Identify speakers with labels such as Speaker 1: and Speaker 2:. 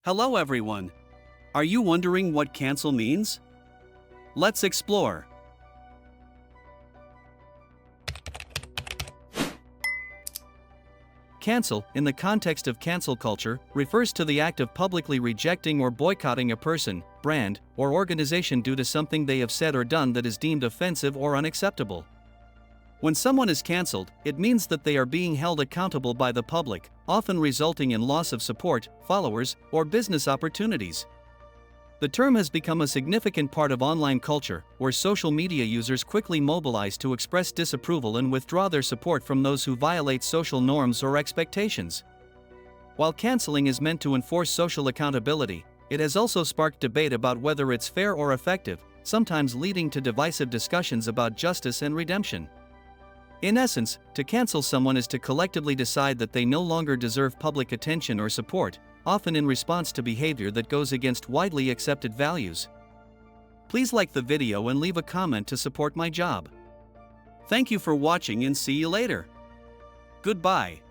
Speaker 1: Hello everyone. Are you wondering what cancel means? Let's explore. Cancel, in the context of cancel culture, refers to the act of publicly rejecting or boycotting a person, brand, or organization due to something they have said or done that is deemed offensive or unacceptable. When someone is cancelled, it means that they are being held accountable by the public, often resulting in loss of support, followers, or business opportunities. The term has become a significant part of online culture, where social media users quickly mobilize to express disapproval and withdraw their support from those who violate social norms or expectations. While canceling is meant to enforce social accountability, it has also sparked debate about whether it's fair or effective, sometimes leading to divisive discussions about justice and redemption. In essence, to cancel someone is to collectively decide that they no longer deserve public attention or support, often in response to behavior that goes against widely accepted values. Please like the video and leave a comment to support my job. Thank you for watching and see you later. Goodbye.